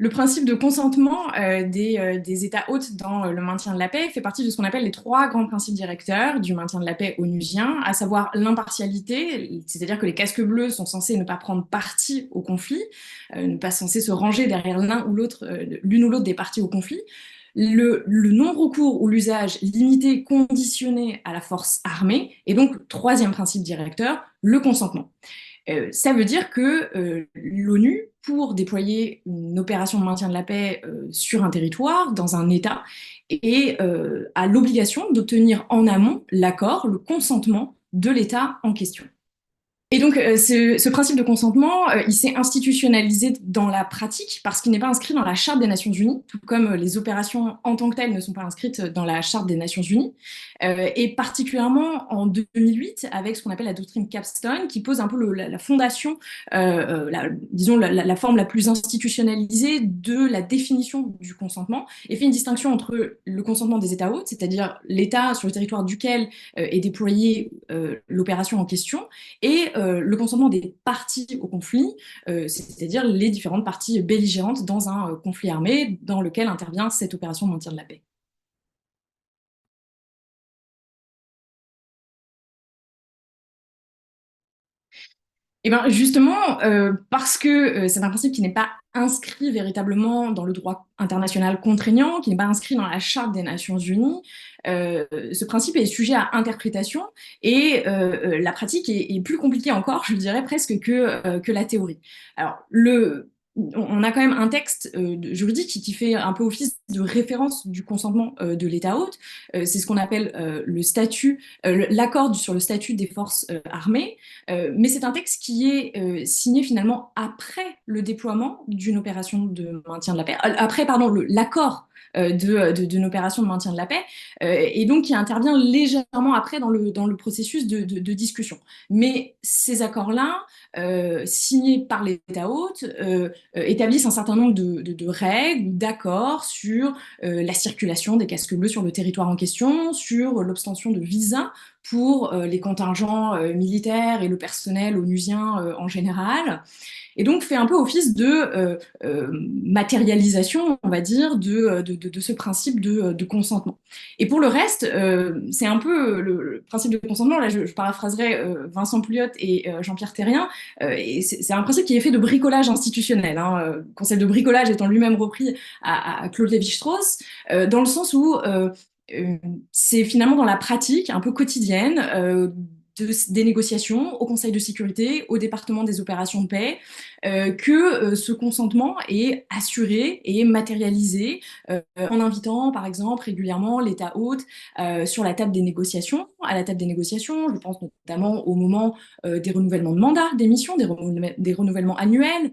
Le principe de consentement des États hôtes dans le maintien de la paix fait partie de ce qu'on appelle les trois grands principes directeurs du maintien de la paix onusien, à savoir l'impartialité, c'est-à-dire que les casques bleus sont censés ne pas prendre parti au conflit, ne pas censés se ranger derrière l'une ou l'autre des parties au conflit. Le non-recours ou l'usage limité, conditionné à la force armée, et donc, troisième principe directeur, le consentement. Ça veut dire que l'ONU, pour déployer une opération de maintien de la paix sur un territoire, dans un État, a l'obligation d'obtenir en amont l'accord, le consentement de l'État en question. Et donc, ce principe de consentement, il s'est institutionnalisé dans la pratique parce qu'il n'est pas inscrit dans la Charte des Nations Unies, tout comme les opérations en tant que telles ne sont pas inscrites dans la Charte des Nations Unies, et particulièrement en 2008 avec ce qu'on appelle la doctrine Capstone, qui pose un peu la fondation, disons la forme la plus institutionnalisée de la définition du consentement, et fait une distinction entre le consentement des États hôtes, c'est-à-dire l'État sur le territoire duquel est déployée l'opération en question, et le consentement des parties au conflit, c'est-à-dire les différentes parties belligérantes dans un conflit armé dans lequel intervient cette opération de maintien de la paix. Et ben justement, parce que c'est un principe qui n'est pas inscrit véritablement dans le droit international contraignant, qui n'est pas inscrit dans la Charte des Nations Unies, ce principe est sujet à interprétation et la pratique est plus compliquée encore, je dirais presque que la théorie. Alors, on a quand même un texte juridique qui fait un peu office de référence du consentement de l'État hôte. C'est ce qu'on appelle le statut, l'accord sur le statut des forces armées. Mais c'est un texte qui est signé finalement après le déploiement d'une opération de maintien de la paix, après, pardon, l'accord d'une opération de maintien de la paix, et donc qui intervient légèrement après dans le processus de discussion. Mais ces accords-là, signés par l'État hôte, établissent un certain nombre de règles, d'accords sur la circulation des casques bleus sur le territoire en question, sur l'obtention de visas pour les contingents militaires et le personnel onusien en général, et donc fait un peu office de matérialisation, on va dire, de ce principe de consentement. Et pour le reste, c'est un peu le principe de consentement, là je paraphraserai Vincent Pouliot et Jean-Pierre Terrien, et c'est un principe qui est fait de bricolage institutionnel, hein, le concept de bricolage étant lui-même repris à Claude Lévi-Strauss, dans le sens où c'est finalement dans la pratique un peu quotidienne des négociations au Conseil de sécurité, au département des opérations de paix, que ce consentement est assuré et matérialisé en invitant par exemple régulièrement l'État hôte sur la table des négociations, à la table des négociations, je pense notamment au moment des renouvellements de mandat, des missions, des renouvellements annuels,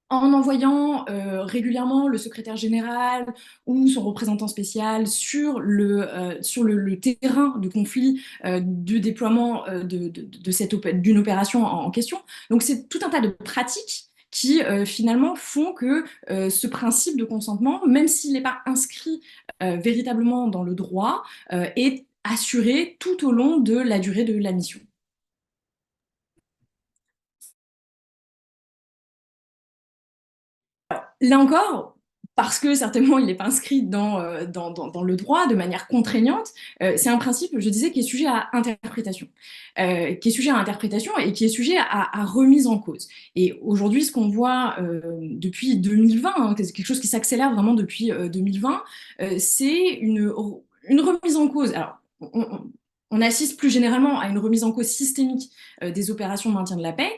en envoyant régulièrement le secrétaire général ou son représentant spécial sur le terrain de conflit du déploiement d'une opération en question. Donc c'est tout un tas de pratiques qui finalement font que ce principe de consentement, même s'il n'est pas inscrit véritablement dans le droit, est assuré tout au long de la durée de la mission. Là encore, parce que certainement il n'est pas inscrit dans le droit de manière contraignante, c'est un principe, je disais, qui est sujet à interprétation, qui est sujet à interprétation et qui est sujet à remise en cause. Et aujourd'hui, ce qu'on voit depuis 2020, hein, quelque chose qui s'accélère vraiment depuis 2020, c'est une remise en cause. Alors, on assiste plus généralement à une remise en cause systémique des opérations de maintien de la paix,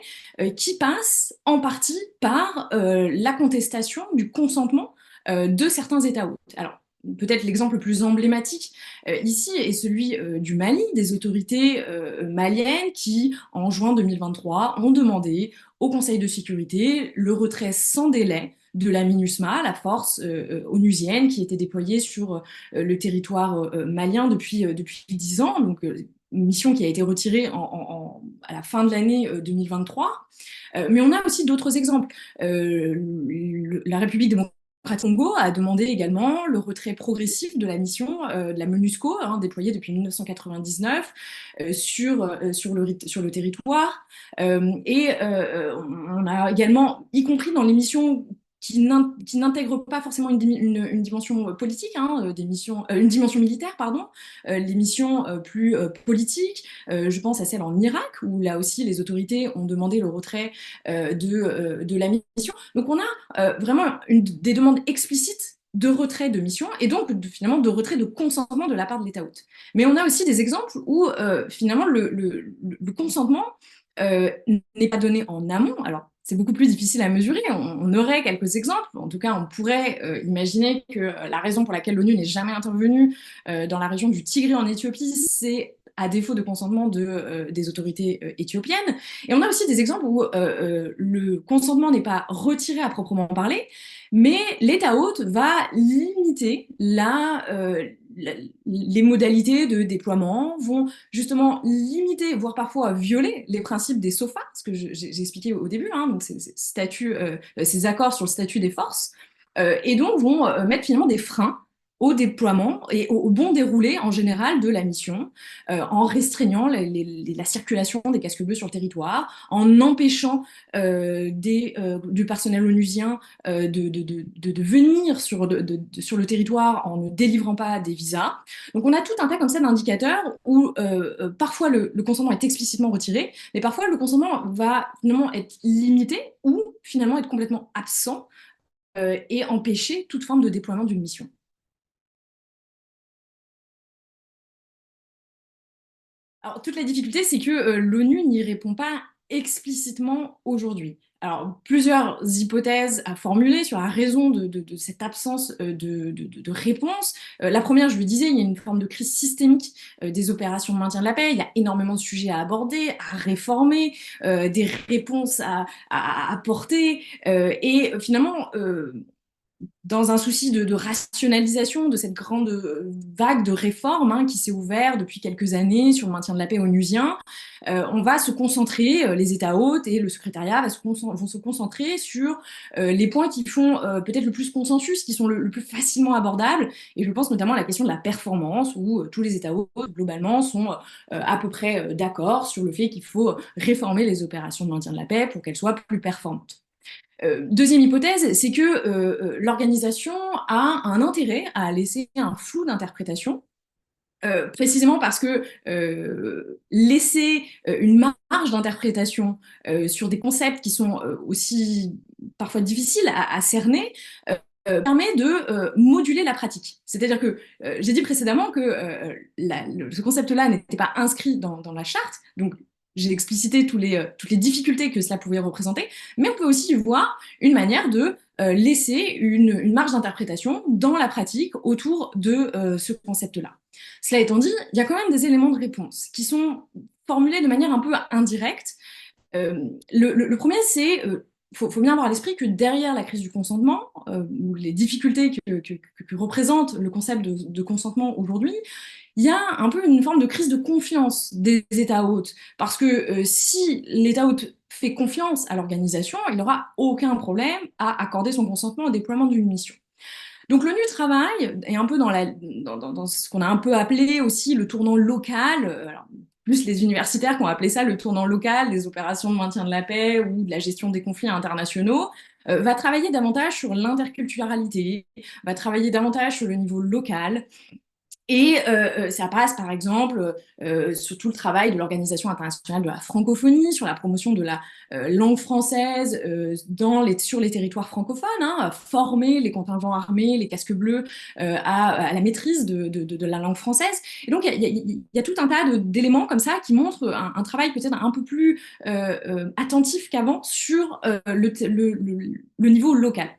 qui passe en partie par la contestation du consentement de certains États hôtes. Alors, peut-être l'exemple le plus emblématique ici est celui du Mali, des autorités maliennes qui, en juin 2023, ont demandé au Conseil de sécurité le retrait sans délai de la MINUSMA, la force onusienne qui était déployée sur le territoire malien depuis 10 ans, donc une mission qui a été retirée à la fin de l'année 2023. Mais on a aussi d'autres exemples. La République démocratique du Congo a demandé également le retrait progressif de la mission de la MONUSCO, hein, déployée depuis 1999 sur le territoire. Et on a également, y compris dans les missions qui n'intègrent pas forcément une dimension politique, hein, une dimension militaire, pardon, les missions plus politiques. Je pense à celle en Irak, où là aussi les autorités ont demandé le retrait de la mission. Donc on a vraiment des demandes explicites de retrait de mission et donc finalement de retrait de consentement de la part de l'État hôte. Mais on a aussi des exemples où finalement le consentement n'est pas donné en amont. Alors, c'est beaucoup plus difficile à mesurer. On aurait quelques exemples. En tout cas, on pourrait imaginer que la raison pour laquelle l'ONU n'est jamais intervenue dans la région du Tigré en Éthiopie, c'est à défaut de consentement des autorités éthiopiennes. Et on a aussi des exemples où le consentement n'est pas retiré à proprement parler, mais l'État hôte va limiter les modalités de déploiement, vont justement limiter, voire parfois violer les principes des SOFA, ce que j'ai expliqué au début, hein, donc ces accords sur le statut des forces, et donc vont mettre finalement des freins au déploiement et au bon déroulé en général de la mission, en restreignant la circulation des casques bleus sur le territoire, en empêchant du personnel onusien de venir sur le territoire en ne délivrant pas des visas. Donc on a tout un tas comme ça d'indicateurs où parfois le consentement est explicitement retiré, mais parfois le consentement va finalement être limité ou finalement être complètement absent et empêcher toute forme de déploiement d'une mission. Alors, toute la difficulté, c'est que l'ONU n'y répond pas explicitement aujourd'hui. Alors, plusieurs hypothèses à formuler sur la raison de cette absence de réponse. La première, je le disais, il y a une forme de crise systémique des opérations de maintien de la paix. Il y a énormément de sujets à aborder, à réformer, des réponses à apporter. Et finalement, dans un souci de rationalisation de cette grande vague de réformes hein, qui s'est ouverte depuis quelques années sur le maintien de la paix onusien, on va se concentrer, les États hôtes et le secrétariat vont se concentrer sur les points qui font peut-être le plus consensus, qui sont le plus facilement abordables. Et je pense notamment à la question de la performance, où tous les États hôtes, globalement, sont à peu près d'accord sur le fait qu'il faut réformer les opérations de maintien de la paix pour qu'elles soient plus performantes. Deuxième hypothèse, c'est que l'organisation a un intérêt à laisser un flou d'interprétation, précisément parce que laisser une marge d'interprétation sur des concepts qui sont aussi parfois difficiles à cerner permet de moduler la pratique. C'est-à-dire que j'ai dit précédemment que ce concept-là n'était pas inscrit dans la charte, donc j'ai explicité toutes les difficultés que cela pouvait représenter, mais on peut aussi y voir une manière de laisser une marge d'interprétation dans la pratique autour de ce concept-là. Cela étant dit, il y a quand même des éléments de réponse qui sont formulés de manière un peu indirecte. Le premier, c'est faut bien avoir à l'esprit que derrière la crise du consentement, ou les difficultés que représente le concept de consentement aujourd'hui, il y a un peu une forme de crise de confiance des États hôtes. Parce que si l'État hôte fait confiance à l'organisation, il n'aura aucun problème à accorder son consentement au déploiement d'une mission. Donc l'ONU travaille, et un peu dans ce qu'on a un peu appelé aussi le tournant local, alors, plus les universitaires qui ont appelé ça le tournant local des opérations de maintien de la paix ou de la gestion des conflits internationaux, va travailler davantage sur l'interculturalité, va travailler davantage sur le niveau local, et ça passe, par exemple, sur tout le travail de l'Organisation internationale de la francophonie, sur la promotion de la langue française sur les territoires francophones, hein, former les contingents armés, les casques bleus à la maîtrise de la langue française. Et donc, il y a tout un tas d'éléments comme ça qui montrent un travail peut-être un peu plus attentif qu'avant sur le niveau local.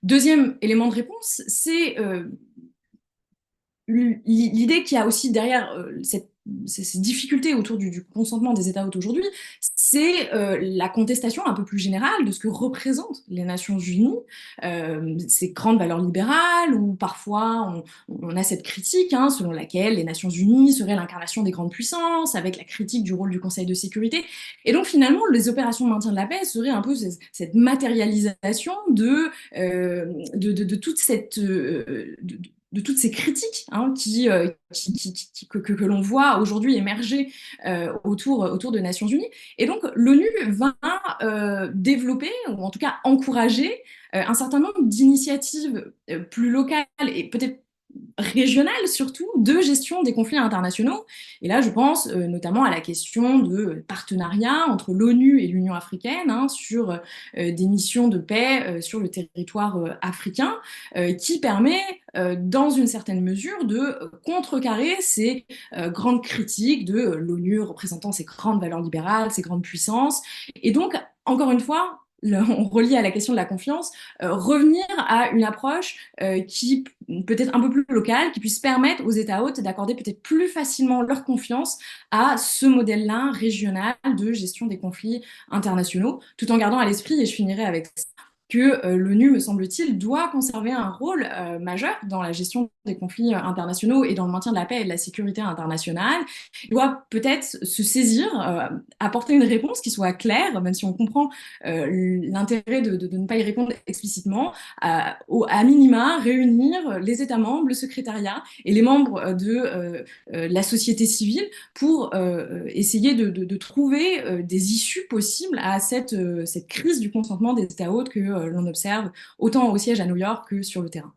Deuxième élément de réponse, c'est l'idée qu'il y a aussi derrière ces difficultés autour du consentement des États hôtes aujourd'hui, c'est la contestation un peu plus générale de ce que représentent les Nations Unies, ces grandes valeurs libérales, où parfois on a cette critique hein, selon laquelle les Nations Unies seraient l'incarnation des grandes puissances, avec la critique du rôle du Conseil de sécurité. Et donc finalement, les opérations de maintien de la paix seraient un peu cette matérialisation de toute cette de toutes ces critiques hein, que l'on voit aujourd'hui émerger autour de Nations Unies. Et donc, l'ONU va développer, ou en tout cas encourager, un certain nombre d'initiatives plus locales et peut-être régionale surtout de gestion des conflits internationaux. Et là, je pense notamment à la question de partenariat entre l'ONU et l'Union africaine hein, sur des missions de paix sur le territoire africain qui permet, dans une certaine mesure, de contrecarrer ces grandes critiques de l'ONU représentant ses grandes valeurs libérales, ses grandes puissances. Et donc, encore une fois, on relie à la question de la confiance, revenir à une approche qui peut-être un peu plus locale, qui puisse permettre aux États hôtes d'accorder peut-être plus facilement leur confiance à ce modèle-là régional de gestion des conflits internationaux, tout en gardant à l'esprit, et je finirai avec ça, que l'ONU, me semble-t-il, doit conserver un rôle majeur dans la gestion des conflits internationaux et dans le maintien de la paix et de la sécurité internationale. Il doit peut-être se saisir, apporter une réponse qui soit claire, même si on comprend l'intérêt de ne pas y répondre explicitement, à minima, réunir les États membres, le secrétariat et les membres de la société civile pour essayer de trouver des issues possibles à cette crise du consentement des États hôtes que l'on observe autant au siège à New York que sur le terrain.